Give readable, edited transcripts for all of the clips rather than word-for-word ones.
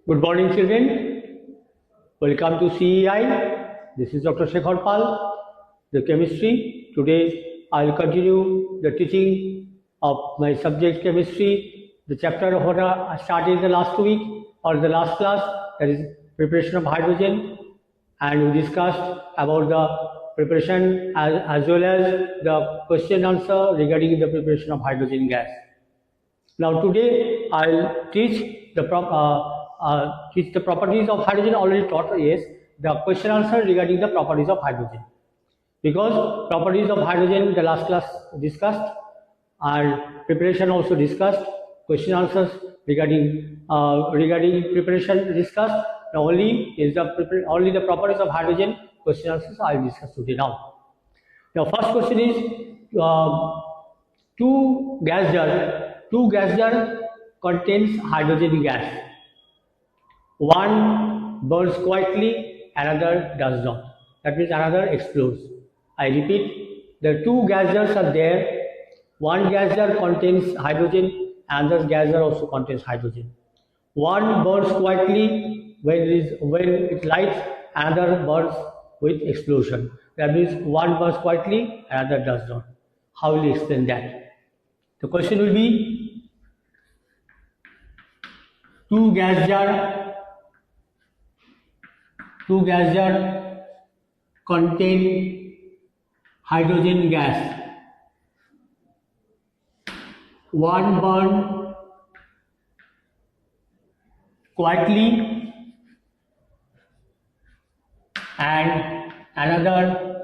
Good morning, children. Welcome to CEI. This is Dr. Sekhar, the chemistry. Today I will continue the teaching of my subject chemistry, the chapter of what I started the last week or the last class, that is preparation of hydrogen, and we discussed about the preparation as well as the question answer regarding the preparation of hydrogen gas. Now today I'll teach the properties of hydrogen. Already taught, yes, the question answer regarding the properties of hydrogen, because properties of hydrogen the last class discussed and preparation also discussed. Question answers regarding preparation discussed. Now only the properties of hydrogen question answers I will discuss today. Now first question is two gas jar contains hydrogen gas. One burns quietly, another does not. That means another explodes. I repeat, the two gas jars are there. One gas jar contains hydrogen, another gas jar also contains hydrogen. One burns quietly when it lights, another burns with explosion. That means one burns quietly, another does not. How will you explain that? The question will be, two gas jar contain hydrogen gas. One burn quietly and another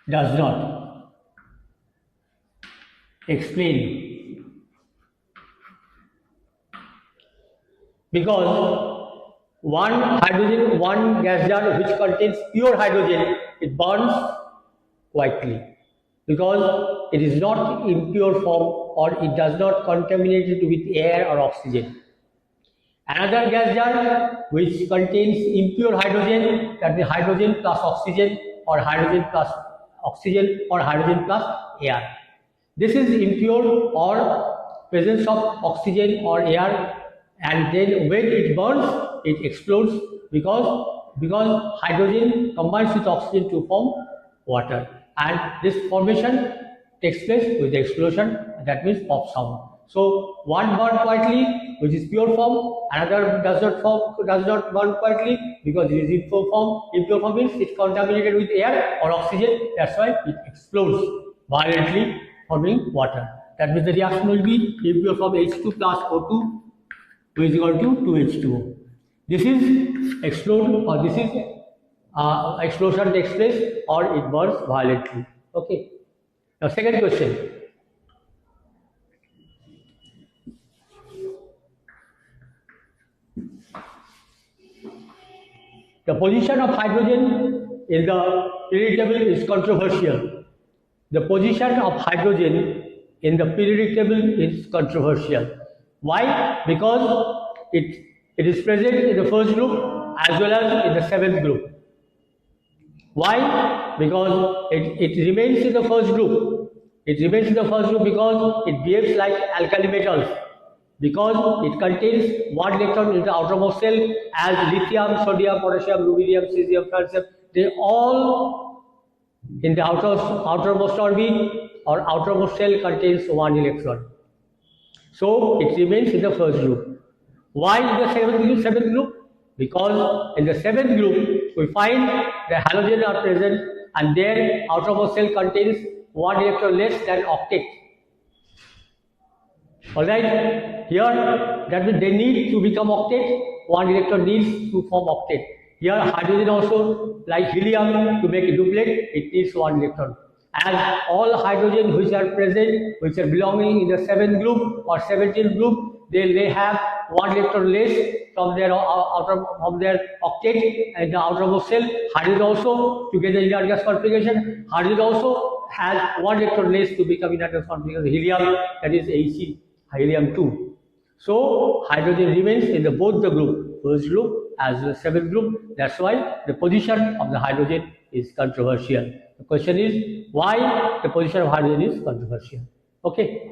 does not. Explain. Because one gas jar which contains pure hydrogen, it burns quietly because it is not in impure form or it does not contaminate it with air or oxygen. Another gas jar which contains impure hydrogen, that means hydrogen plus oxygen or hydrogen plus air. This is impure or presence of oxygen or air, and then when it burns, it explodes because hydrogen combines with oxygen to form water, and this formation takes place with the explosion. That means pop sound. So one burns quietly, which is pure form. Another does not burn quietly because it is impure form. Impure form means it's contaminated with air or oxygen. That's why it explodes violently, forming water. That means the reaction will be impure form H2 plus O2 which is equal to 2H2O. This is explode, or this is explosion takes place, or it burns violently. Okay. Now second question. The position of hydrogen in the periodic table is controversial. The position of hydrogen in the periodic table is controversial. Why? Because it is present in the first group as well as in the seventh group. Why? Because it remains in the first group. It remains in the first group because it behaves like alkali metals. Because it contains one electron in the outermost shell, as lithium, sodium, potassium, rubidium, cesium, francium, they all in the outermost orbit or outermost shell contains one electron. So it remains in the first group. Why in the seventh group? Because in the seventh group we find the halogen are present and their outermost shell contains one electron less than octet. Alright, here that means they need to become octet, one electron needs to form octet. Here hydrogen also, like helium, to make a duplet, it needs one electron. As all hydrogen which are present, which are belonging in the 7th group or 17th group, they have one electron less from their octet and the outermost shell. Hydrogen also, together in inert gas configuration, hydrogen also has one electron less to become inert gas configuration. Helium, that is He, helium 2. So hydrogen remains in both the group, first group as the 7th group. That's why the position of the hydrogen is controversial. The question is why the position of hydrogen is controversial. Okay.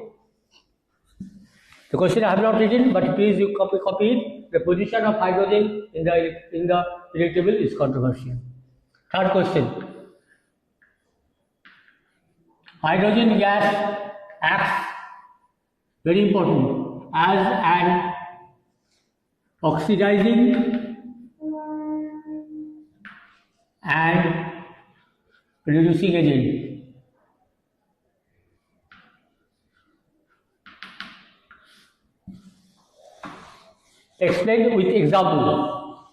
The question I have not written, but please you copy it. The position of hydrogen in the periodic table is controversial. Third question. Hydrogen gas acts, very important, as an oxidizing and reducing agent. Explain with example.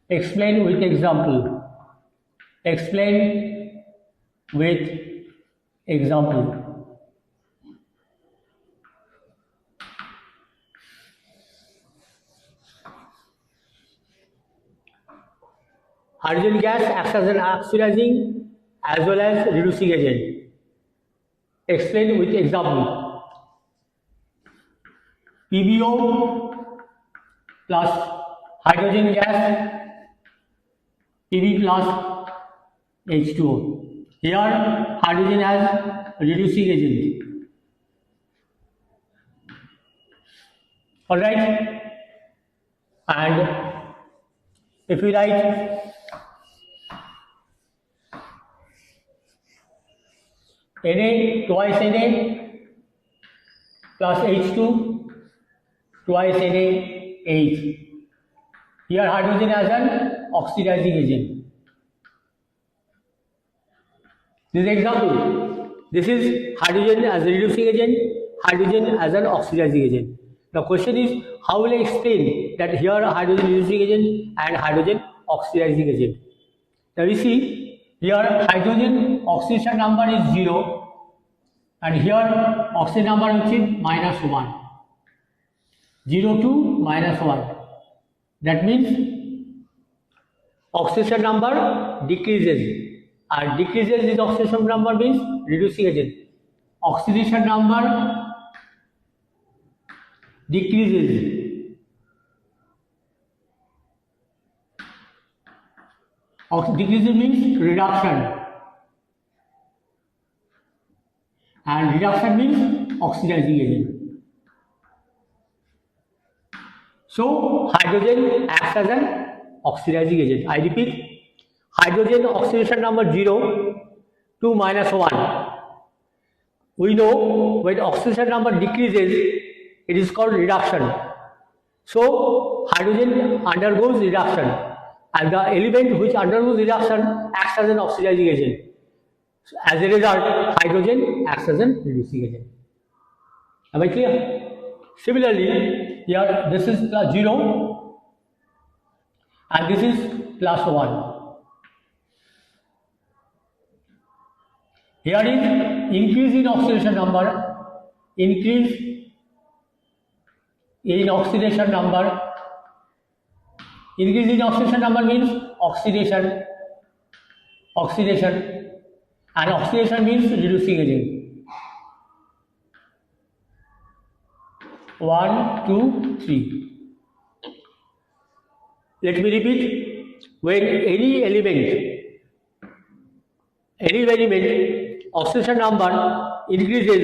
Explain with example. Explain with example. Hydrogen gas acts as an oxidizing as well as reducing agent. Explain with example. PbO plus hydrogen gas, Pb plus H2O. Here hydrogen has reducing agent. Alright, and if we write Na twice Na plus H2 twice NaH. Here hydrogen as an oxidizing agent. This example. This is hydrogen as a reducing agent, hydrogen as an oxidizing agent. The question is, how will I explain that here hydrogen reducing agent and hydrogen oxidizing agent? Now we see here hydrogen oxidation number is 0 and here oxidation number which is -1. 0 to -1. That means oxidation number decreases. And decreases is oxidation number means reducing agent. Oxidation number decreases. Decreases means reduction. And reduction means oxidizing agent. So hydrogen acts as an oxidizing agent. I repeat, hydrogen oxidation number 0 to -1. We know when oxidation number decreases, it is called reduction. So hydrogen undergoes reduction, and the element which undergoes reduction acts as an oxidizing agent. So as a result, hydrogen acts as an reducing agent. Am I clear? Similarly, here this is plus 0 and this is plus 1. Here is increase in oxidation number, increase in oxidation number. Increase in oxidation number means oxidation, and oxidation means reducing agent. 1, 2, 3. Let me repeat. When any element, oxidation number increases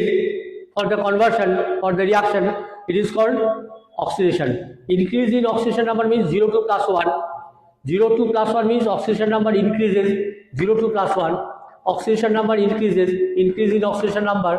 for the conversion, for the reaction, it is called oxidation. Increase in oxidation number means 0 to +1. 0 to +1 means oxidation number increases. 0 to +1. Oxidation number increases. Increase in oxidation number.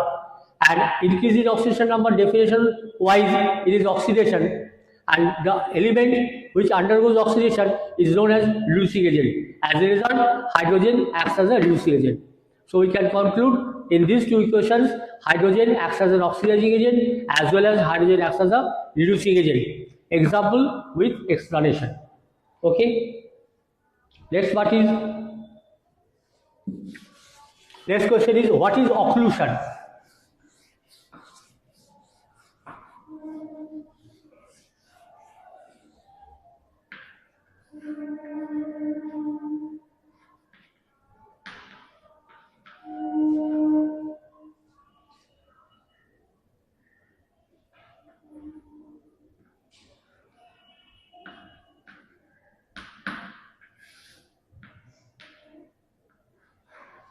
And increase in oxidation number, definition wise, it is oxidation, and the element which undergoes oxidation is known as reducing agent. As a result, hydrogen acts as a reducing agent. So we can conclude in these two equations, hydrogen acts as an oxidizing agent as well as hydrogen acts as a reducing agent. Example with explanation. Okay. Next question is, what is occlusion?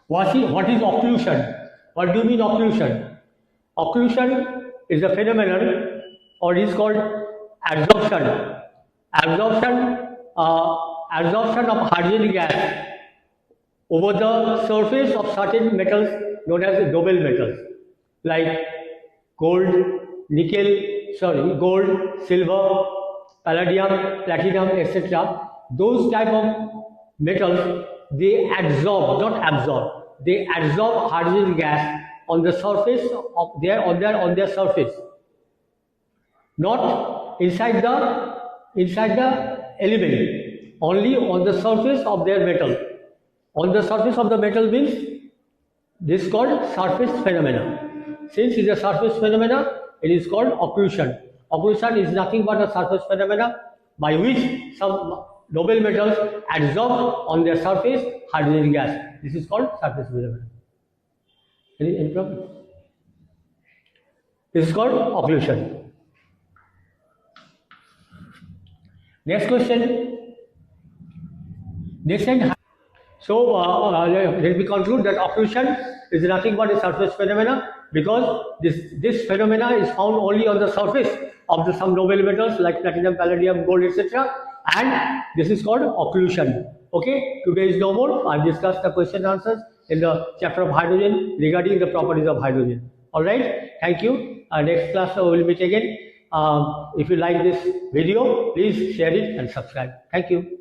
What is occlusion? What do you mean occlusion? Occlusion is a phenomenon or it is called absorption. Absorption, absorption of hydrogen gas over the surface of certain metals known as noble metals like gold, gold, silver, palladium, platinum, etc. Those type of metals, they absorb, not absorb, they absorb hydrogen gas on the surface of their surface, not inside the element, only on the surface of their metal. On the surface of the metal means this is called surface phenomena. Since it is a surface phenomena, it is called occlusion. Occlusion is nothing but a surface phenomena by which some noble metals absorb on their surface hydrogen gas. This is called surface phenomena. Any problem? This is called occlusion. Next question. They said, so let me conclude that occlusion is nothing but a surface phenomena because this phenomena is found only on the surface of some noble metals like platinum, palladium, gold, etc. And this is called occlusion. Okay, today is no more. I've discussed the question answers in the chapter of hydrogen regarding the properties of hydrogen. Alright, thank you. Next class we will meet again. If you like this video, please share it and subscribe. Thank you.